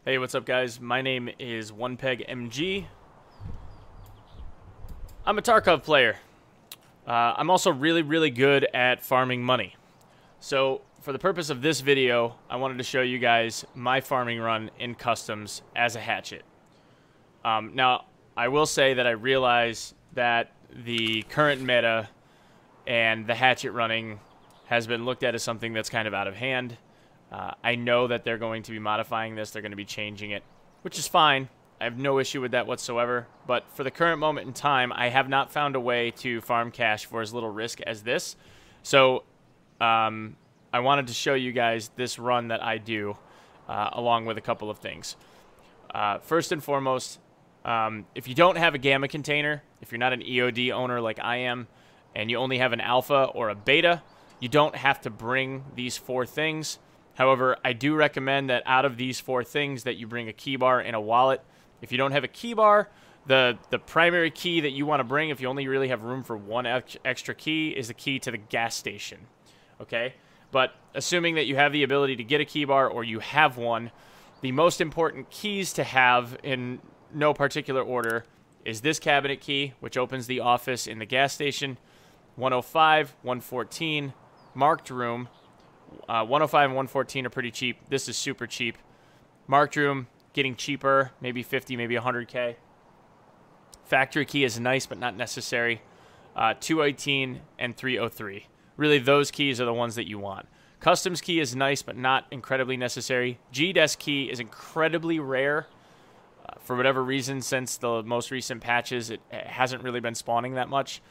Hey, what's up, guys? My name is OnePegMG. I'm a Tarkov player. I'm also really good at farming money. So, for the purpose of this video, I wanted to show you guys my farming run in customs as a Hatchet. Now, I will say that I realize that the current meta and the Hatchet running has been looked at as something that's kind of out of hand. I know that they're going to be modifying this. They're going to be changing it, which is fine. I have no issue with that whatsoever. But for the current moment in time, I have not found a way to farm cash for as little risk as this. So I wanted to show you guys this run that I do, along with a couple of things. First and foremost, if you don't have a gamma container, if you're not an EOD owner like I am, and you only have an alpha or a beta, you don't have to bring these 4 things. However, I do recommend that out of these 4 things that you bring a key bar and a wallet. If you don't have a key bar, the primary key that you want to bring, if you only really have room for 1 extra key, is the key to the gas station. Okay? But assuming that you have the ability to get a key bar or you have one, the most important keys to have in no particular order is this cabinet key, which opens the office in the gas station, 105, 114, marked room. 105 and 114 are pretty cheap. This is super cheap. Marked room, getting cheaper, maybe 50, maybe 100K. Factory key is nice, but not necessary. 218 and 303. Really, those keys are the ones that you want. Customs key is nice, but not incredibly necessary. GDES key is incredibly rare. For whatever reason, since the most recent patches, it hasn't really been spawning that much.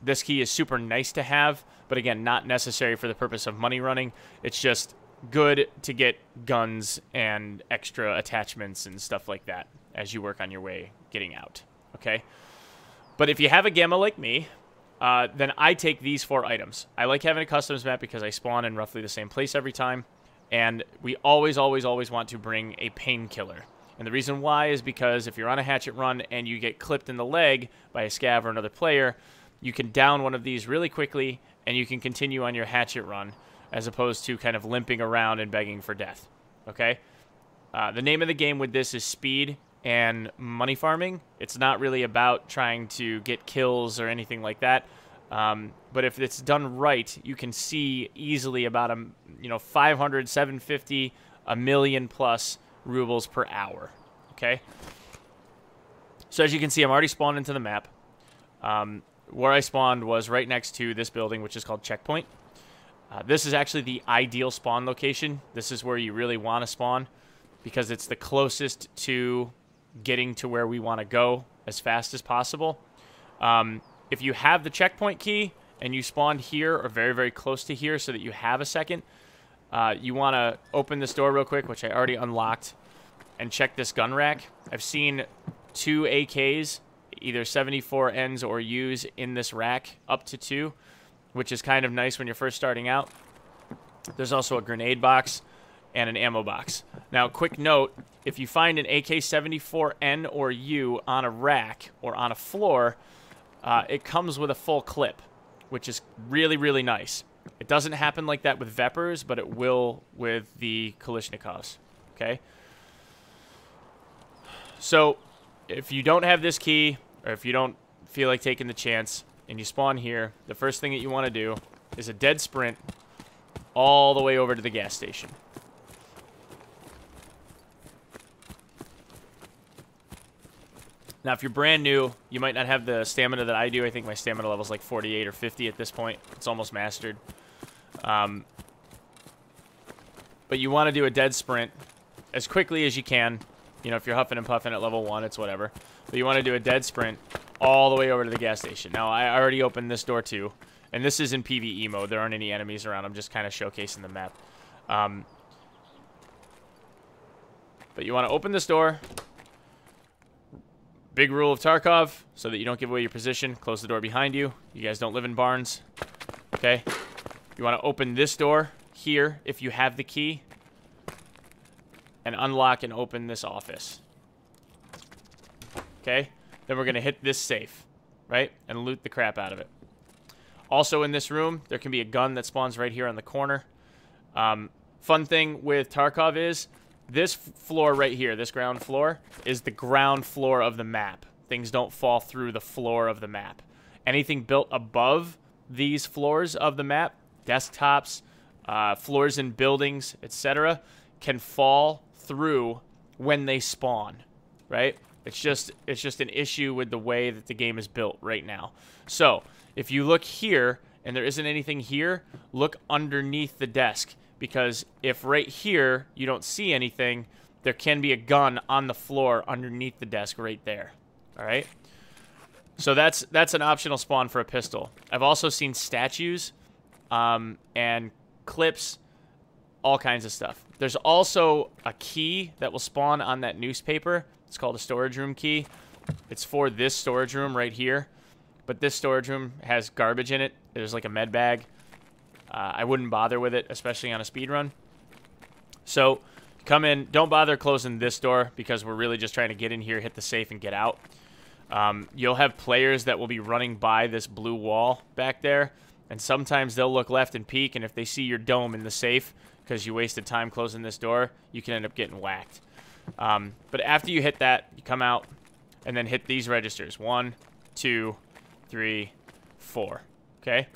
This key is super nice to have, but again, not necessary for the purpose of money running. It's just good to get guns and extra attachments and stuff like that as you work on your way getting out, okay? But if you have a gamma like me, then I take these 4 items. I like having a customs map because I spawn in roughly the same place every time, and we always want to bring a painkiller. And the reason why is because if you're on a Hatchet run and you get clipped in the leg by a scav or another player, you can down one of these really quickly and you can continue on your Hatchet run as opposed to kind of limping around and begging for death. Okay? The name of the game with this is speed and money farming. It's not really about trying to get kills or anything like that. But if it's done right, you can see easily about 500, 750, a million plus rubles per hour. Okay? So as you can see, I'm already spawned into the map. Where I spawned was right next to this building, which is called Checkpoint. This is actually the ideal spawn location. This is where you really want to spawn because it's the closest to getting to where we want to go as fast as possible. If you have the checkpoint key and you spawned here or very close to here so that you have a second, you want to open this door real quick, which I already unlocked, and check this gun rack. I've seen 2 AKs, either 74Ns or Us in this rack, up to 2, which is kind of nice when you're first starting out. There's also a grenade box and an ammo box. Now, quick note, if you find an AK-74N or U on a rack or on a floor, it comes with a full clip, which is really nice. It doesn't happen like that with Vepers, but it will with the Kalashnikovs, okay? So, if you don't have this key, or if you don't feel like taking the chance, and you spawn here, the first thing that you want to do is a dead sprint all the way over to the gas station. Now, if you're brand new, you might not have the stamina that I do. I think my stamina level is like 48 or 50 at this point. It's almost mastered. But you want to do a dead sprint as quickly as you can. You know, if you're huffing and puffing at level 1, it's whatever. But you want to do a dead sprint all the way over to the gas station. Now, I already opened this door too. And this is in PvE mode. There aren't any enemies around. I'm just kind of showcasing the map. But you want to open this door. Big rule of Tarkov, so that you don't give away your position. Close the door behind you. You guys don't live in barns. Okay? You want to open this door here if you have the key. And unlock and open this office. Okay? Then we're going to hit this safe, right? And loot the crap out of it. Also in this room, there can be a gun that spawns right here on the corner. Fun thing with Tarkov is this floor right here, this ground floor, is the ground floor of the map. Things don't fall through the floor of the map. Anything built above these floors of the map, desktops, floors in buildings, etc., can fall through when they spawn, right? It's just an issue with the way that the game is built right now. So if you look here and there isn't anything here, look underneath the desk, because if right here you don't see anything, there can be a gun on the floor underneath the desk right there. All right. So that's an optional spawn for a pistol. I've also seen statues and clips, all kinds of stuff. There's also a key that will spawn on that newspaper. It's called a storage room key. It's for this storage room right here. But this storage room has garbage in it. There's like a med bag. I wouldn't bother with it, especially on a speed run. So come in. Don't bother closing this door because we're really just trying to get in here, hit the safe, and get out. You'll have players that will be running by this blue wall back there. And sometimes they'll look left and peek, and if they see your dome in the safe because you wasted time closing this door, you can end up getting whacked. But after you hit that, you come out and then hit these registers. 1, 2, 3, 4. Okay?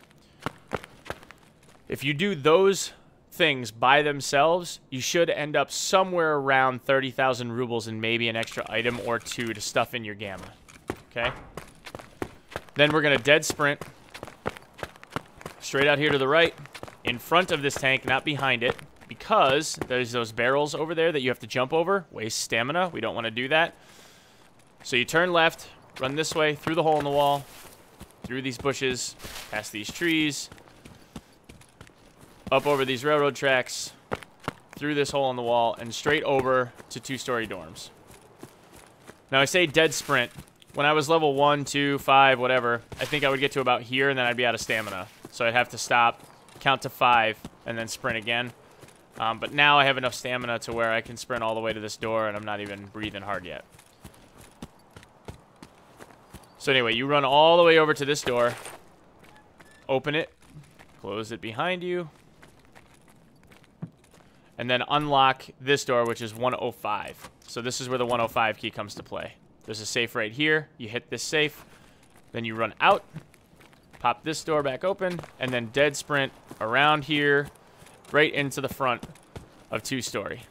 If you do those things by themselves, you should end up somewhere around 30,000 rubles and maybe an extra item or two to stuff in your gamma. Okay? Then we're going to dead sprint straight out here to the right, in front of this tank, not behind it, because there's those barrels over there that you have to jump over. Waste stamina. We don't want to do that. So you turn left, run this way, through the hole in the wall, through these bushes, past these trees, up over these railroad tracks, through this hole in the wall, and straight over to 2-story dorms. Now, I say dead sprint. When I was level 1, 2, 5, whatever, I think I would get to about here, and then I'd be out of stamina. So I'd have to stop, count to 5, and then sprint again. But now I have enough stamina to where I can sprint all the way to this door, and I'm not even breathing hard yet. So anyway, you run all the way over to this door, open it, close it behind you, and then unlock this door, which is 105. So this is where the 105 key comes to play. There's a safe right here. You hit this safe, then you run out, pop this door back open, and then dead sprint around here, right into the front of 2-story.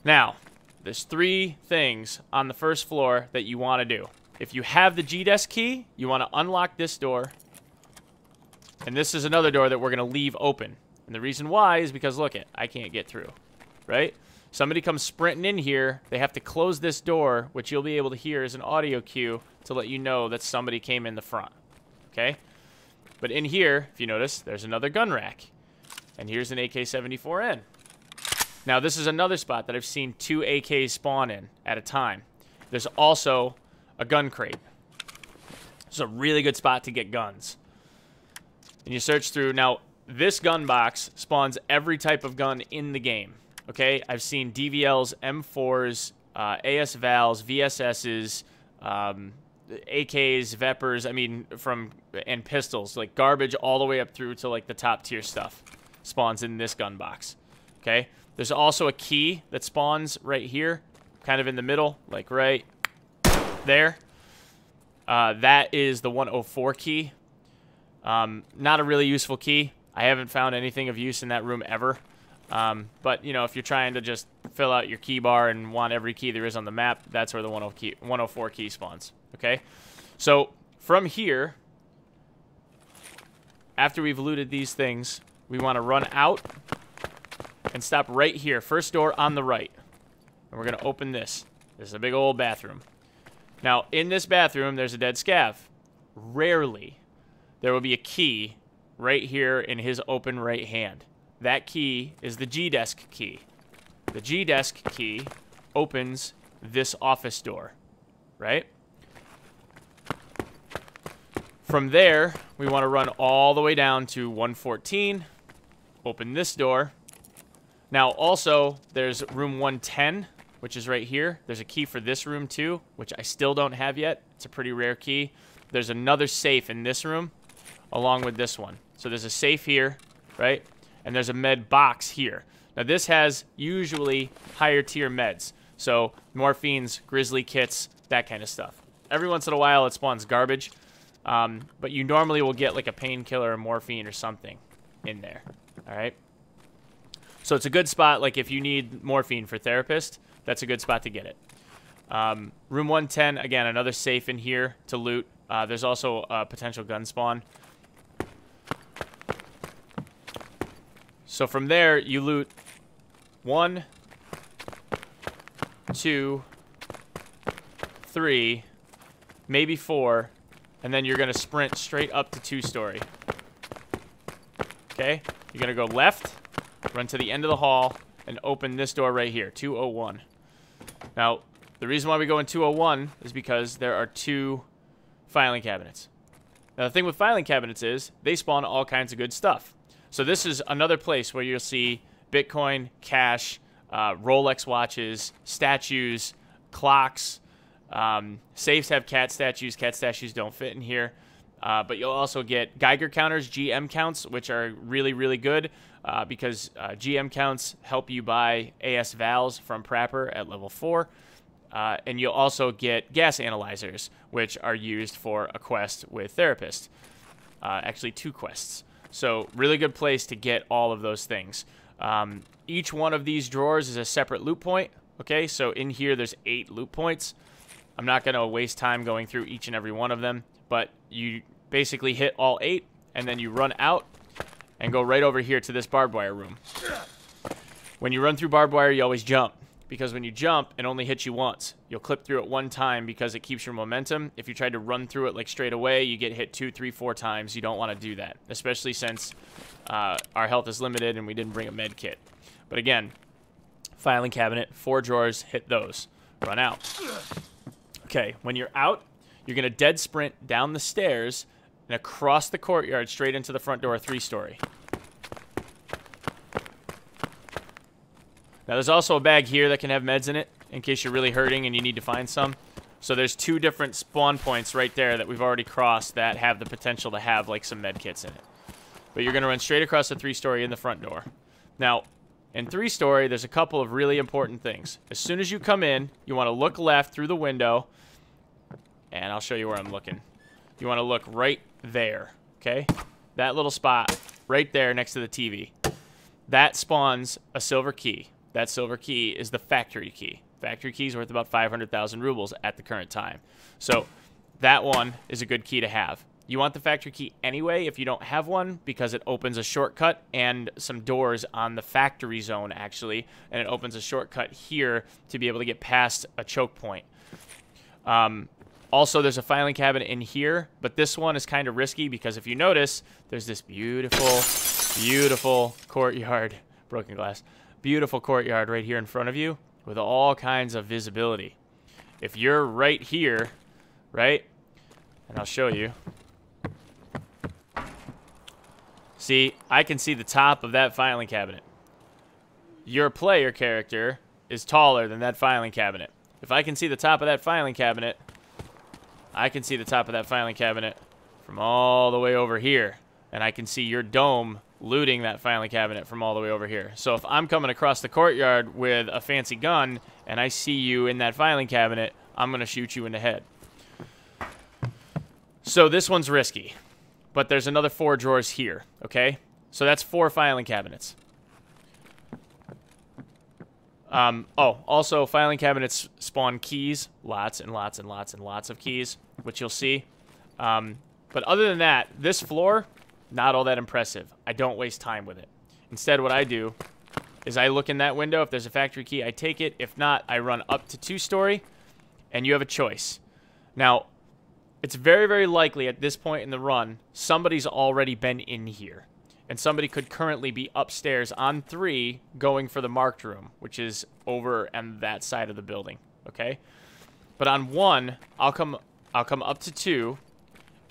Now, there's 3 things on the first floor that you want to do. If you have the G-Desk key, you want to unlock this door. And this is another door that we're going to leave open. And the reason why is because, look it, I can't get through, right? Somebody comes sprinting in here, they have to close this door, which you'll be able to hear as an audio cue to let you know that somebody came in the front, okay? But in here, if you notice, there's another gun rack. And here's an AK-74N. Now, this is another spot that I've seen 2 AKs spawn in at a time. There's also a gun crate. It's a really good spot to get guns. And you search through. Now, this gun box spawns every type of gun in the game. Okay? I've seen DVLs, M4s, AS Vals, VSSs, AKs, Vepers, I mean, and pistols. Like, garbage all the way up through to, like, the top tier stuff spawns in this gun box. Okay? There's also a key that spawns right here, kind of in the middle, like right there. That is the 104 key. Not a really useful key. I haven't found anything of use in that room ever. But, you know, if you're trying to just fill out your key bar and want every key there is on the map, that's where the 104 key spawns. Okay? So, from here, after we've looted these things, we want to run out and stop right here. First door on the right. And we're going to open this. This is a big old bathroom. Now, in this bathroom, there's a dead scav. Rarely, there will be a key right here in his open right hand. That key is the G-Desk key. The G-Desk key opens this office door, right? From there, we want to run all the way down to 114, open this door. Now, also, there's room 110, which is right here. There's a key for this room, too, which I still don't have yet. It's a pretty rare key. There's another safe in this room, along with this one. So there's a safe here, right? And there's a med box here. Now this has usually higher tier meds. So morphines, grizzly kits, that kind of stuff. Every once in a while it spawns garbage. But you normally will get like a painkiller or morphine or something in there. Alright? So it's a good spot, like if you need morphine for therapist, that's a good spot to get it. Room 110, again, another safe in here to loot. There's also a potential gun spawn. So from there, you loot 1, 2, 3, maybe 4, and then you're going to sprint straight up to 2-story. Okay? You're going to go left, run to the end of the hall, and open this door right here, 201. Now, the reason why we go in 201 is because there are 2 filing cabinets. Now, the thing with filing cabinets is they spawn all kinds of good stuff. So this is another place where you'll see Bitcoin, cash, Rolex watches, statues, clocks. Safes have cat statues. Cat statues don't fit in here. But you'll also get Geiger counters, GM counts, which are really, really good because GM counts help you buy AS Vals from Prapper at level 4. And you'll also get gas analyzers, which are used for a quest with Therapist. Actually, 2 quests. So, really good place to get all of those things. Each one of these drawers is a separate loot point. Okay, so in here there's 8 loot points. I'm not going to waste time going through each and every one of them, but you basically hit all 8, and then you run out and go right over here to this barbed wire room. When you run through barbed wire, you always jump, because when you jump, it only hits you once. You'll clip through it 1 time because it keeps your momentum. If you try to run through it like straight away, you get hit 2, 3, 4 times. You don't want to do that, especially since our health is limited and we didn't bring a med kit. But again, filing cabinet, 4 drawers, hit those. Run out. Okay, when you're out, you're going to dead sprint down the stairs and across the courtyard straight into the front door, 3-story. Now, there's also a bag here that can have meds in it in case you're really hurting and you need to find some. So there's 2 different spawn points right there that we've already crossed that have the potential to have like some med kits in it. But you're going to run straight across the 3-story in the front door. Now, in 3-story, there's a couple of really important things. As soon as you come in, you want to look left through the window, and I'll show you where I'm looking. You want to look right there, okay? That little spot right there next to the TV. That spawns a silver key. That silver key is the factory key. Factory key is worth about 500,000 rubles at the current time. So that one is a good key to have. You want the factory key anyway if you don't have one, because it opens a shortcut and some doors on the factory zone, actually, and it opens a shortcut here to be able to get past a choke point. Also, there's a filing cabinet in here, but this one is kind of risky because if you notice, there's this beautiful, beautiful courtyard, broken glass, beautiful courtyard right here in front of you with all kinds of visibility. If you're right here, right, and I'll show you. See, I can see the top of that filing cabinet. Your player character is taller than that filing cabinet. If I can see the top of that filing cabinet, I can see the top of that filing cabinet from all the way over here. And I can see your dome looting that filing cabinet from all the way over here. So if I'm coming across the courtyard with a fancy gun and I see you in that filing cabinet, I'm going to shoot you in the head. So this one's risky. But there's another 4 drawers here, okay? So that's 4 filing cabinets. Also, filing cabinets spawn keys. Lots and lots and lots and lots of keys, which you'll see. But other than that, this floor, not all that impressive. I don't waste time with it. Instead, what I do is I look in that window. If there's a factory key, I take it. If not, I run up to 2-story, and you have a choice. Now, it's very, very likely at this point in the run, somebody's already been in here. And somebody could currently be upstairs on 3 going for the marked room, which is over on that side of the building, okay? But on 1, I'll come up to 2,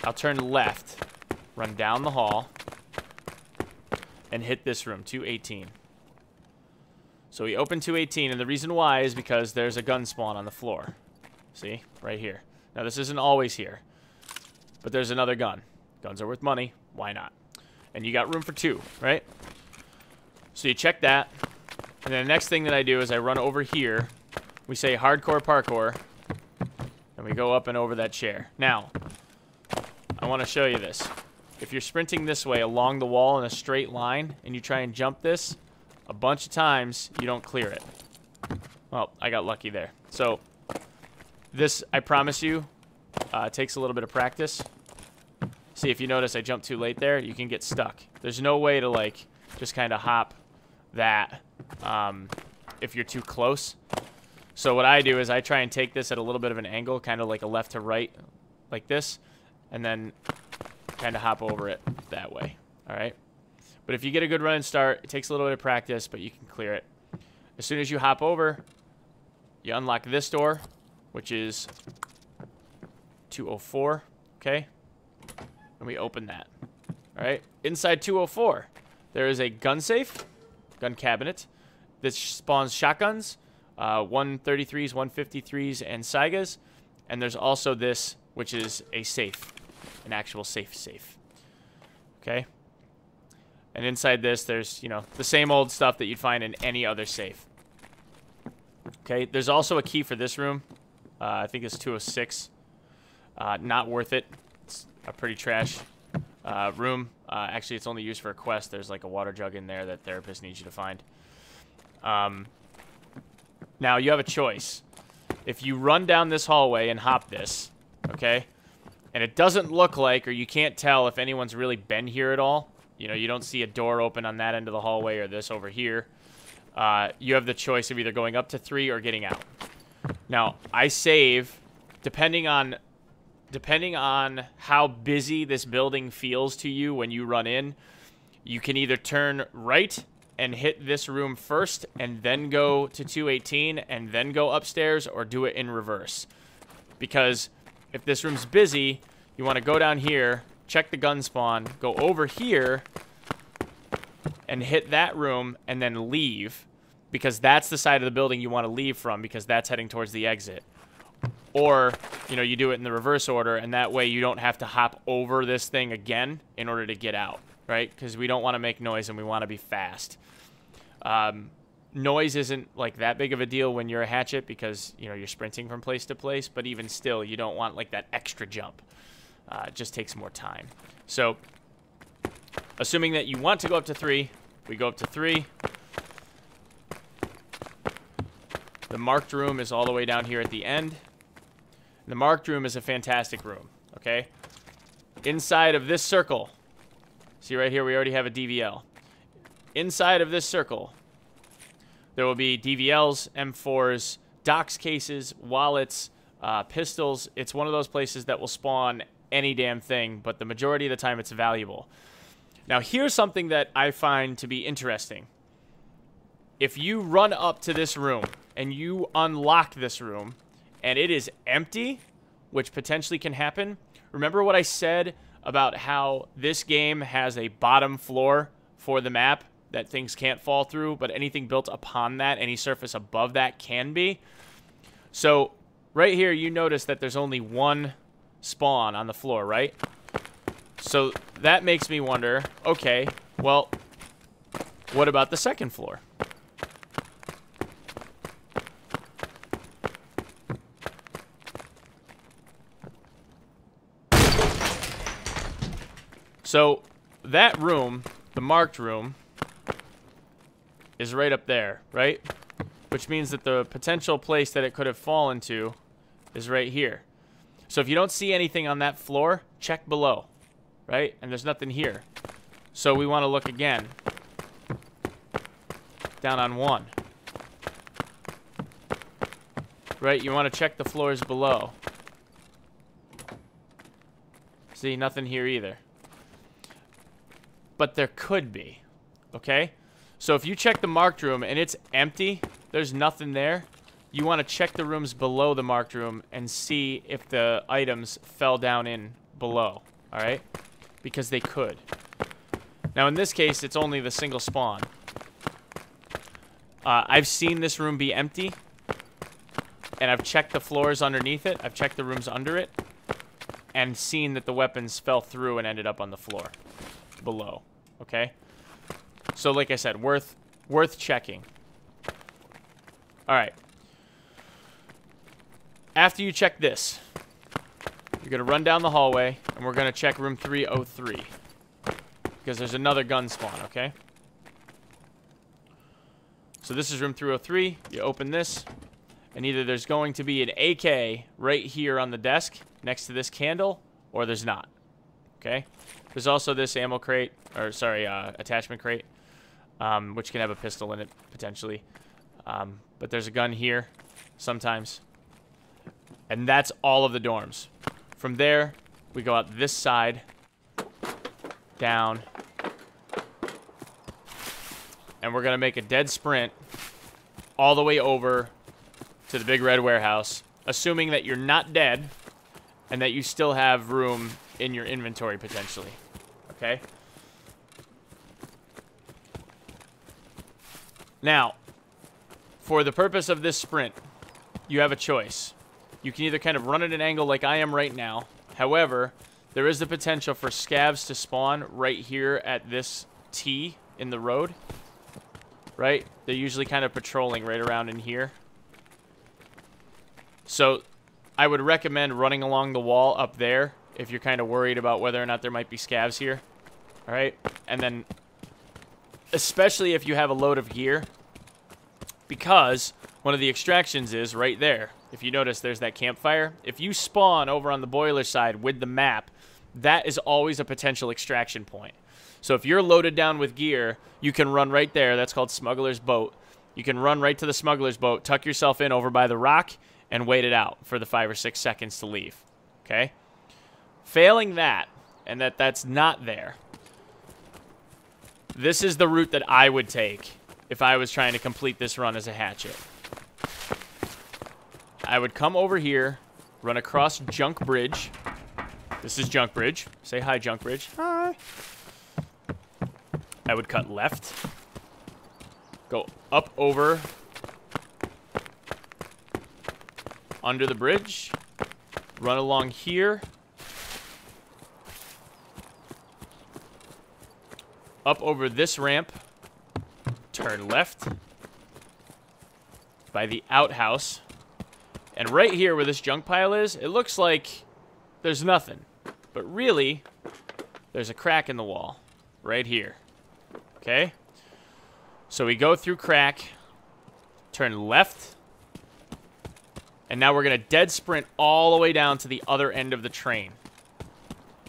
I'll turn left, run down the hall, and hit this room, 218. So we open 218, and the reason why is because there's a gun spawn on the floor. See? Right here. Now, this isn't always here, but there's another gun. Guns are worth money. Why not? And you got room for 2, right? So you check that. And then the next thing that I do is I run over here. We say hardcore parkour. And we go up and over that chair. Now, I want to show you this. If you're sprinting this way along the wall in a straight line and you try and jump this, a bunch of times you don't clear it. Well, I got lucky there. So, this, I promise you, takes a little bit of practice. See, if you notice I jumped too late there, you can get stuck. There's no way to, like, just kind of hop that if you're too close. So what I do is I try and take this at a little bit of an angle, kind of like a left to right, like this, and then kind of hop over it that way, all right? But if you get a good running start, it takes a little bit of practice, but you can clear it. As soon as you hop over, you unlock this door, which is 204, okay? And we open that, all right? Inside 204, there is a gun safe, gun cabinet. This spawns shotguns, 133s, 153s, and Saigas. And there's also this, which is a safe, an actual safe. Okay? And inside this, there's, you know, the same old stuff that you'd find in any other safe. Okay? There's also a key for this room. I think it's 206. Not worth it. It's a pretty trash room. Actually, it's only used for a quest. There's like a water jug in there that therapist needs you to find. Now, you have a choice. If you run down this hallway and hop this, okay, and it doesn't look like, or you can't tell if anyone's really been here at all, you know, you don't see a door open on that end of the hallway or this over here, you have the choice of either going up to 3 or getting out. Now, I save, depending on how busy this building feels to you when you run in, you can either turn right and hit this room first and then go to 218 and then go upstairs, or do it in reverse. Because if this room's busy, you want to go down here, check the gun spawn, go over here and hit that room and then leave, because that's the side of the building you want to leave from, because that's heading towards the exit. Or, you know, you do it in the reverse order, and that way you don't have to hop over this thing again in order to get out, right? Because we don't want to make noise and we want to be fast. Noise isn't like that big of a deal when you're a hatchet, because, you know, you're sprinting from place to place, but even still, you don't want like that extra jump. It just takes more time. So, assuming that you want to go up to 3, we go up to 3. The marked room is all the way down here at the end. The marked room is a fantastic room, okay? Inside of this circle, see right here, we already have a DVL. Inside of this circle, there will be DVLs, M4s, docs cases, wallets, pistols. It's one of those places that will spawn any damn thing, but the majority of the time it's valuable. Now, here's something that I find to be interesting. If you run up to this room and you unlock this room and it is empty, which potentially can happen, remember what I said about how this game has a bottom floor for the map that things can't fall through, but anything built upon that, any surface above that can be? So right here, you notice that there's only one spawn on the floor, right? So that makes me wonder, okay, well, what about the second floor? So that room, the marked room, is right up there, right? Which means that the potential place that it could have fallen to is right here. So if you don't see anything on that floor, check below, right? And there's nothing here. So we want to look again. Down on 1. Right? You want to check the floors below. See, nothing here either. But there could be, okay? So if you check the marked room and it's empty, there's nothing there, you want to check the rooms below the marked room and see if the items fell down in below, all right? Because they could. Now, in this case, it's only the single spawn. I've seen this room be empty, and I've checked the floors underneath it. I've checked the rooms under it, and seen that the weapons fell through and ended up on the floor below, okay? So like I said, worth checking. All right. After you check this, you're going to run down the hallway, and we're going to check room 303. Because there's another gun spawn, okay? So this is room 303. You open this, and either there's going to be an AK right here on the desk next to this candle, or there's not, okay? There's also this ammo crate, or sorry, attachment crate, which can have a pistol in it, potentially. But there's a gun here, sometimes. And that's all of the dorms. From there, we go out this side, down, and we're going to make a dead sprint all the way over to the big red warehouse, assuming that you're not dead and that you still have room in your inventory, potentially. Okay? Now, for the purpose of this sprint, you have a choice. You can either kind of run at an angle like I am right now. However, there is the potential for scavs to spawn right here at this T in the road. Right? They're usually kind of patrolling right around in here. So, I would recommend running along the wall up there if you're kind of worried about whether or not there might be scavs here. Alright? And then, especially if you have a load of gear, because one of the extractions is right there. If you notice, there's that campfire. If you spawn over on the boiler side with the map, that is always a potential extraction point. So if you're loaded down with gear, you can run right there. That's called Smuggler's Boat. You can run right to the Smuggler's Boat, tuck yourself in over by the rock, and wait it out for the 5 or 6 seconds to leave. Okay? Failing that, and that's not there, this is the route that I would take if I was trying to complete this run as a Hatchet. I would come over here, run across Junk Bridge. This is Junk Bridge. Say hi, Junk Bridge. Hi. I would cut left, go up over under the bridge, run along here, up over this ramp, turn left by the outhouse, and right here where this junk pile is, it looks like there's nothing, but really there's a crack in the wall right here. Okay, so we go through crack, turn left, and now we're going to dead sprint all the way down to the other end of the train.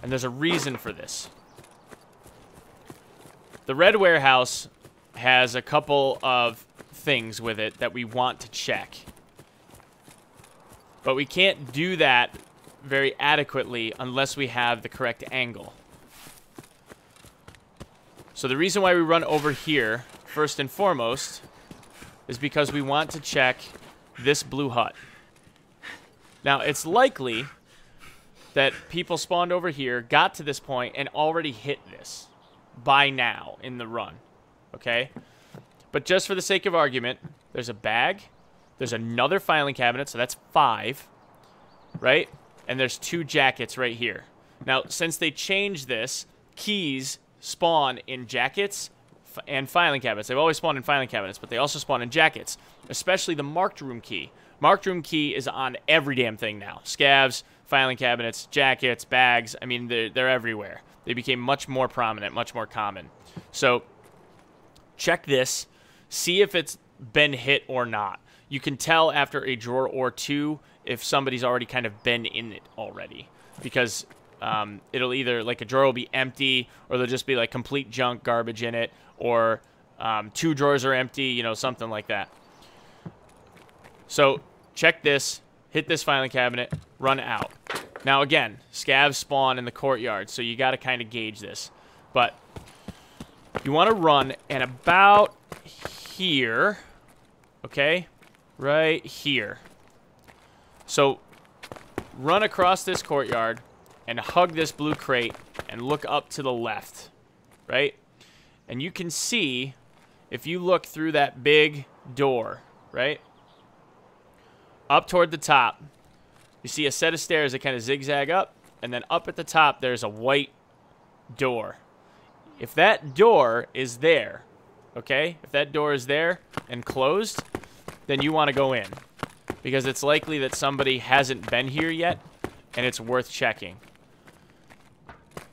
And there's a reason for this. The red warehouse has a couple of things with it that we want to check. But we can't do that very adequately unless we have the correct angle. So the reason why we run over here, first and foremost, is because we want to check this blue hut. Now, it's likely that people spawned over here, got to this point, and already hit this by now in the run. Okay? But just for the sake of argument, there's a bag, there's another filing cabinet, so that's 5, right? And there's 2 jackets right here. Now, since they changed this, keys spawn in jackets and filing cabinets. They've always spawned in filing cabinets, but they also spawn in jackets, especially the marked room key. Marked room key is on every damn thing now. Scavs, filing cabinets, jackets, bags. I mean, they're everywhere. They became much more prominent, much more common. So check this. See if it's been hit or not. You can tell after a drawer or 2 if somebody's already kind of been in it already. Because it'll either, like, a drawer will be empty, or there'll just be, like, complete junk, garbage in it, or 2 drawers are empty, you know, something like that. So check this, hit this filing cabinet, run out. Now, again, scavs spawn in the courtyard, so you got to kind of gauge this. But you want to run at about here, okay? Right here. So run across this courtyard and hug this blue crate and look up to the left, right? And you can see, if you look through that big door, right? Up toward the top, you see a set of stairs that kind of zigzag up, and then up at the top, there's a white door. If that door is there, okay? If that door is there and closed, then you want to go in. Because it's likely that somebody hasn't been here yet, and it's worth checking.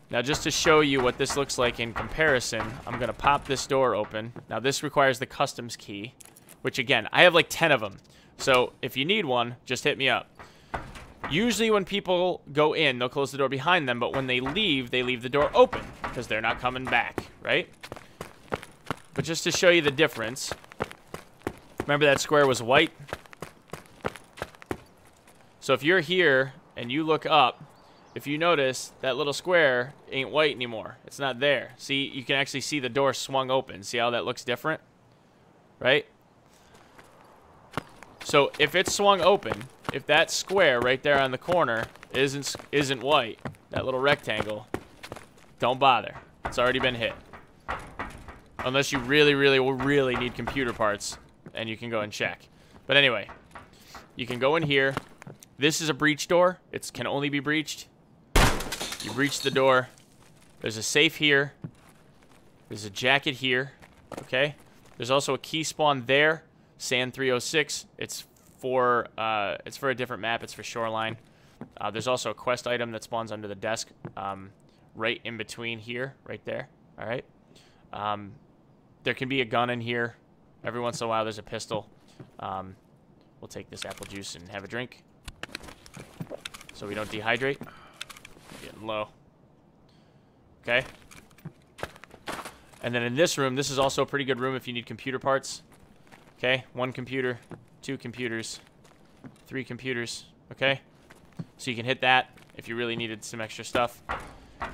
Now, just to show you what this looks like in comparison, I'm going to pop this door open. Now, this requires the customs key, which, again, I have like 10 of them. So, if you need one, just hit me up. Usually, when people go in, they'll close the door behind them, but when they leave the door open, because they're not coming back, right? But just to show you the difference, remember that square was white? So, if you're here and you look up, if you notice, that little square ain't white anymore. It's not there. See, you can actually see the door swung open. See how that looks different? Right? So, if it's swung open, if that square right there on the corner isn't white, that little rectangle, don't bother. It's already been hit. Unless you really need computer parts, and you can go and check. But anyway, you can go in here. This is a breach door. It can only be breached. You breach the door. There's a safe here. There's a jacket here. Okay. There's also a key spawn there. Sand 306. It's for a different map. It's for Shoreline. There's also a quest item that spawns under the desk, right in between here, right there. All right. There can be a gun in here. Every once in a while, there's a pistol. We'll take this apple juice and have a drink, so we don't dehydrate. Getting low. Okay. And then in this room, this is also a pretty good room if you need computer parts. Okay, 1 computer, 2 computers, 3 computers. Okay, so you can hit that if you really needed some extra stuff. And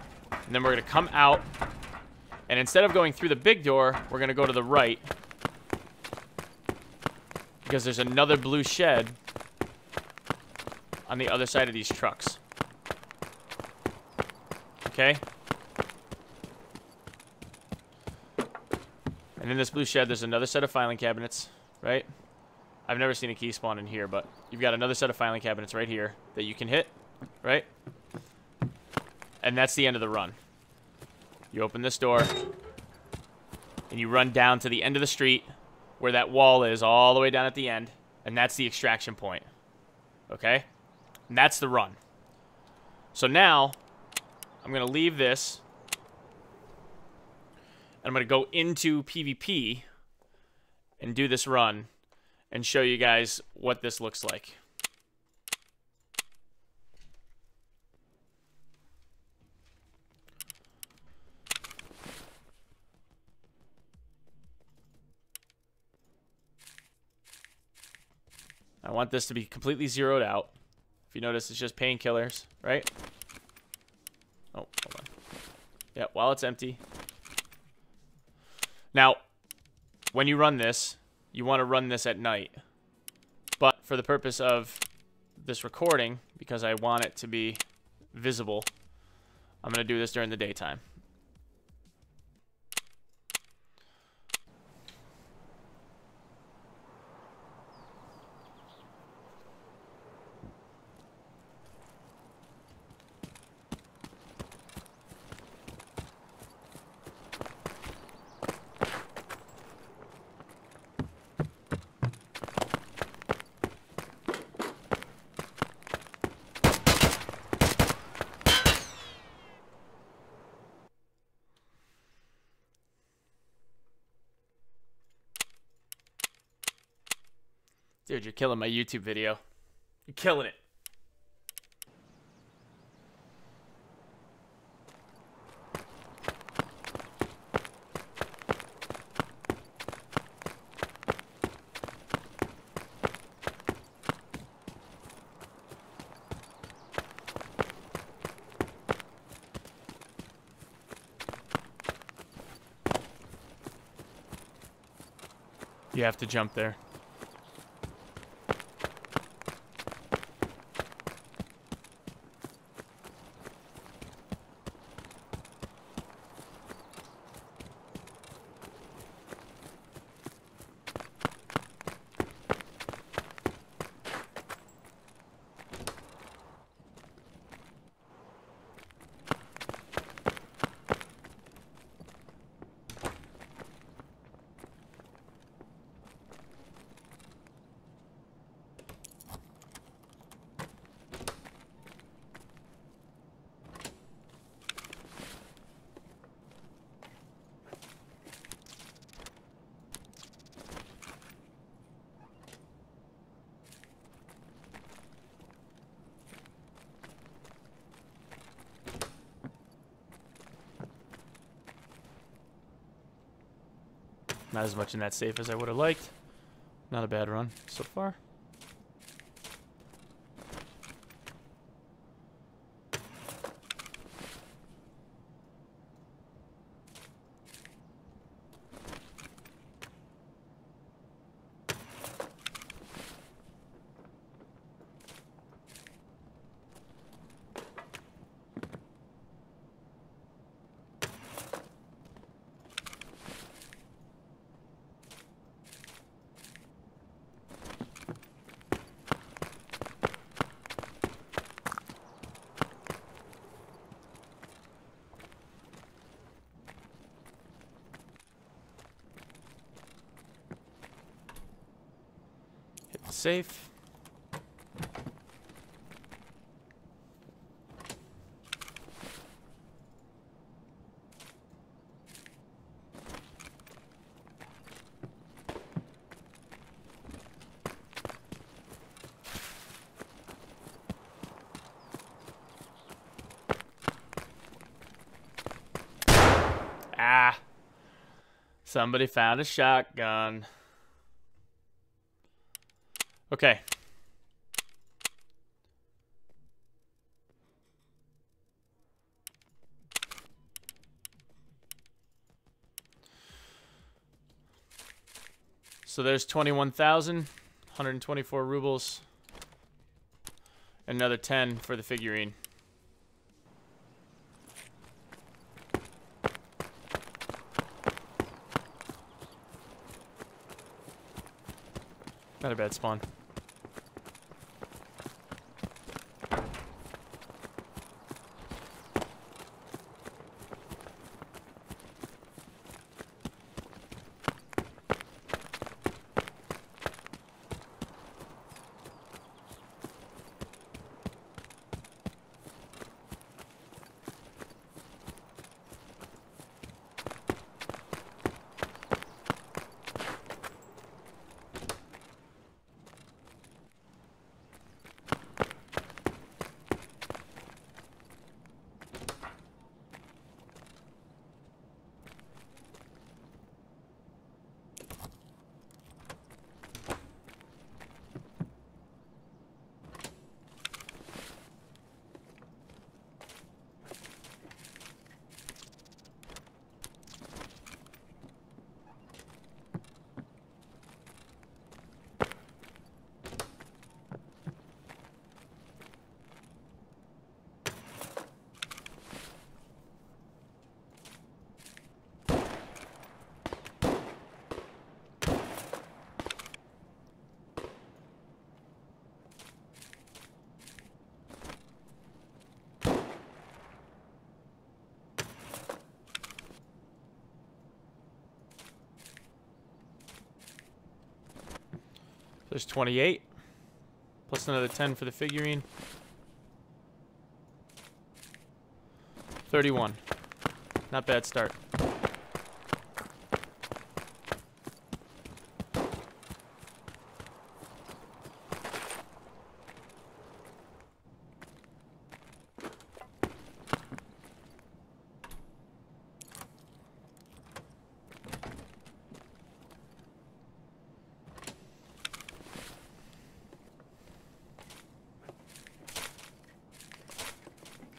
then we're gonna come out, and instead of going through the big door, we're gonna go to the right, because there's another blue shed on the other side of these trucks. Okay. And in this blue shed, there's another set of filing cabinets, right? I've never seen a key spawn in here, but you've got another set of filing cabinets right here that you can hit, right? And that's the end of the run. You open this door, and you run down to the end of the street where that wall is, all the way down at the end, and that's the extraction point, okay? And that's the run. So now, I'm going to leave this, and I'm going to go into PvP and do this run and show you guys what this looks like. I want this to be completely zeroed out. If you notice, it's just painkillers, right? Oh, hold on. Yeah, while it's empty. Now, when you run this, you want to run this at night. But for the purpose of this recording, because I want it to be visible, I'm going to do this during the daytime. Dude, you're killing my YouTube video. You're killing it. You have to jump there. Not as much in that safe as I would have liked. Not a bad run so far. Safe. Ah. Somebody found a shotgun. Okay. So there's 21,000, 124 rubles, and another 10 for the figurine. Not a bad spawn. There's 28, plus another 10 for the figurine. 31. Not bad start.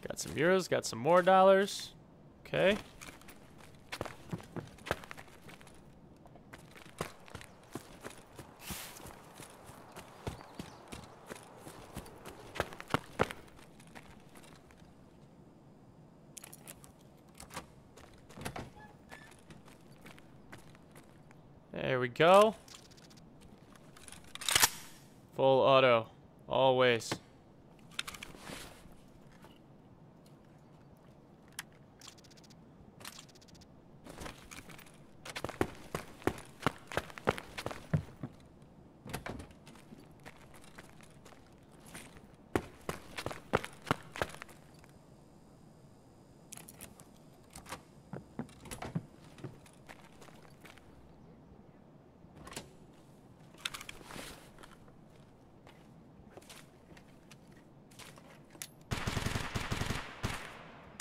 Got some euros, got some more dollars. Okay. There we go. Full auto, always.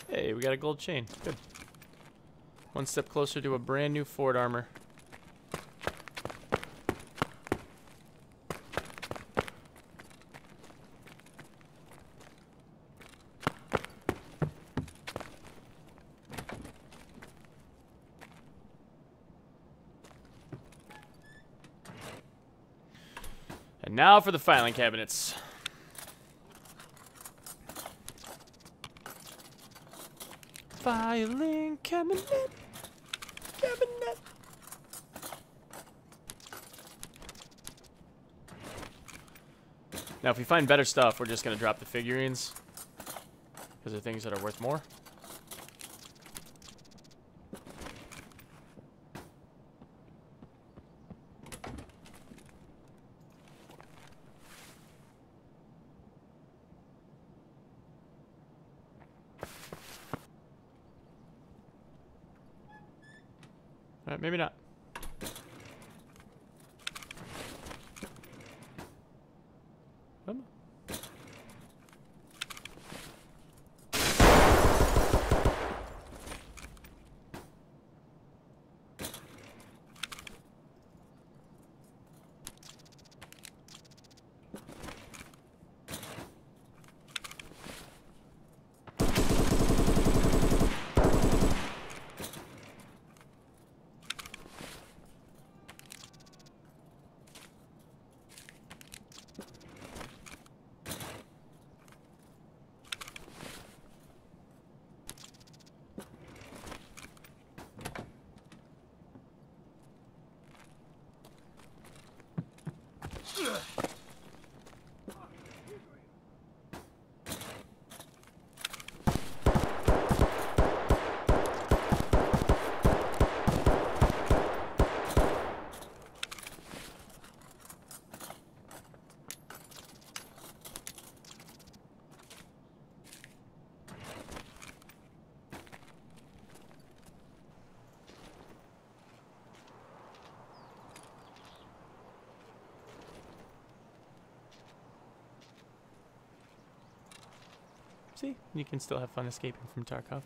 Hey, we got a gold chain. Good. One step closer to a brand new Ford armor. And now for the filing cabinets. Filing cabinet. Cabinet. Now, if we find better stuff, we're just going to drop the figurines. Because they're things that are worth more. Alright, maybe not. Come on. See, you can still have fun escaping from Tarkov.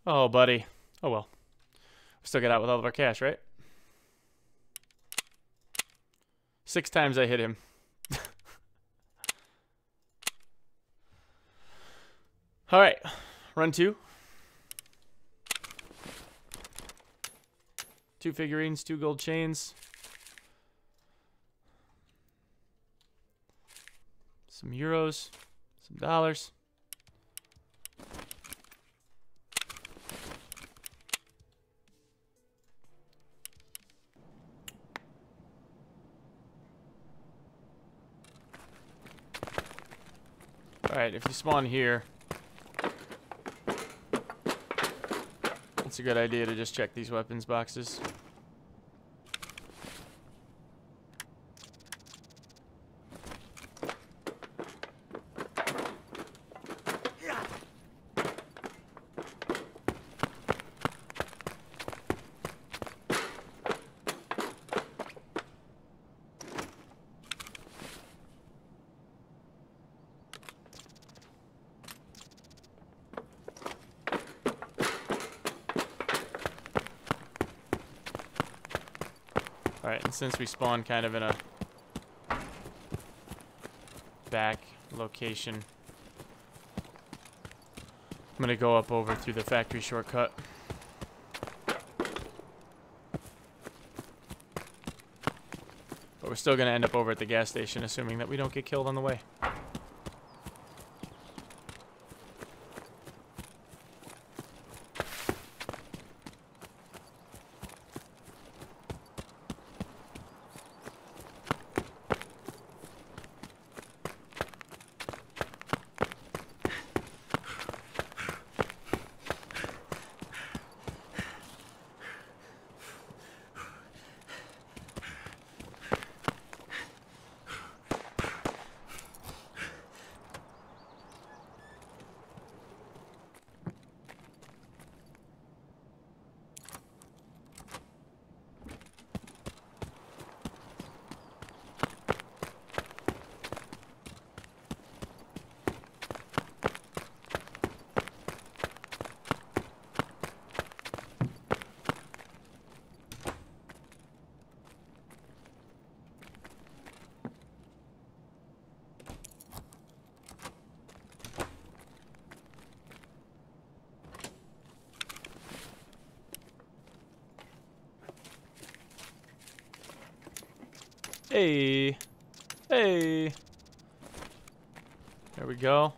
Oh, buddy. Oh, well. We still get out with all of our cash, right? 6 times I hit him. All right. Run 2. 2 figurines, 2 gold chains. Some euros, some dollars. All right, if you spawn here, it's a good idea to just check these weapons boxes. Alright, and since we spawn kind of in a back location, I'm going to go up over through the factory shortcut. But we're still going to end up over at the gas station, assuming that we don't get killed on the way. Hey. Hey. There we go.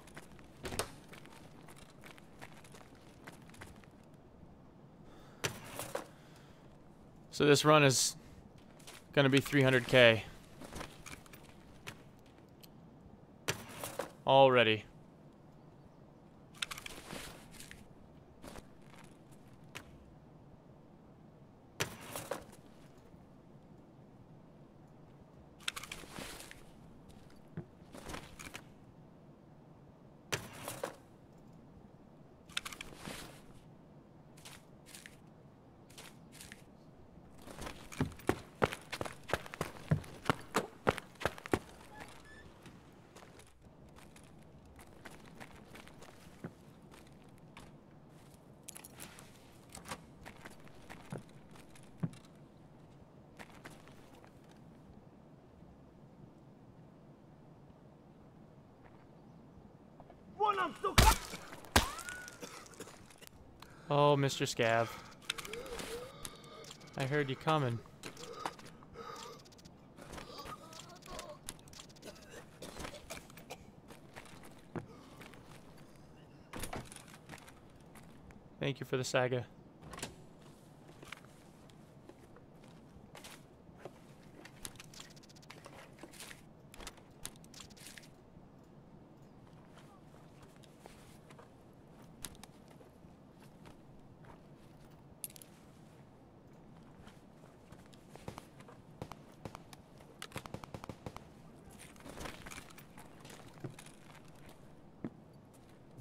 So this run is gonna be 300K. Already. Oh, Mr. Scav. I heard you coming. Thank you for the saga.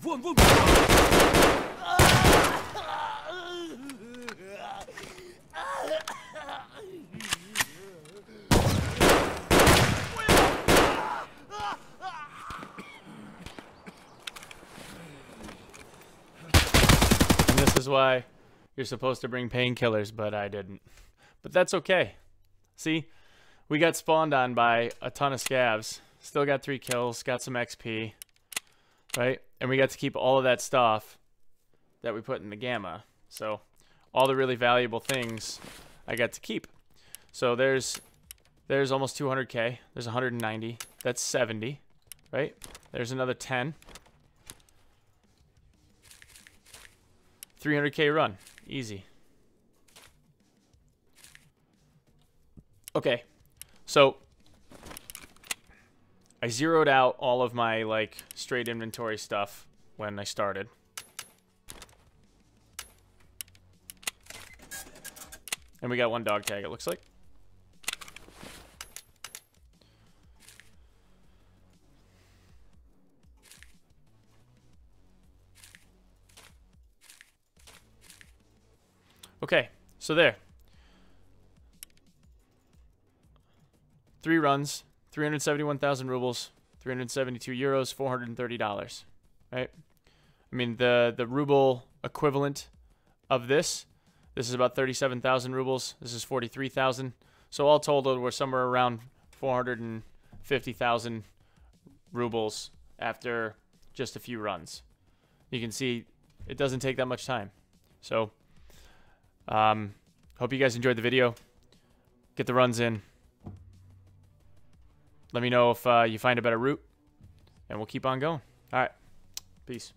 Вон, вон! And this is why you're supposed to bring painkillers, but I didn't. But that's okay. See, we got spawned on by a ton of scavs. Still got 3 kills, got some XP, right? And we got to keep all of that stuff that we put in the gamma. So all the really valuable things I got to keep. So there's almost 200K. There's 190. That's 70, right? There's another 10. 300K run. Easy. Okay. So I zeroed out all of my like straight inventory stuff when I started. And we got 1 dog tag, it looks like. Okay, so there. 3 runs, 371,000 rubles, 372 euros, $430. Right? I mean, the ruble equivalent of this is about 37,000 rubles. This is 43,000. So all told, we're somewhere around 450,000 rubles after just a few runs. You can see it doesn't take that much time. So hope you guys enjoyed the video. Get the runs in. Let me know if you find a better route, and we'll keep on going. All right. Peace.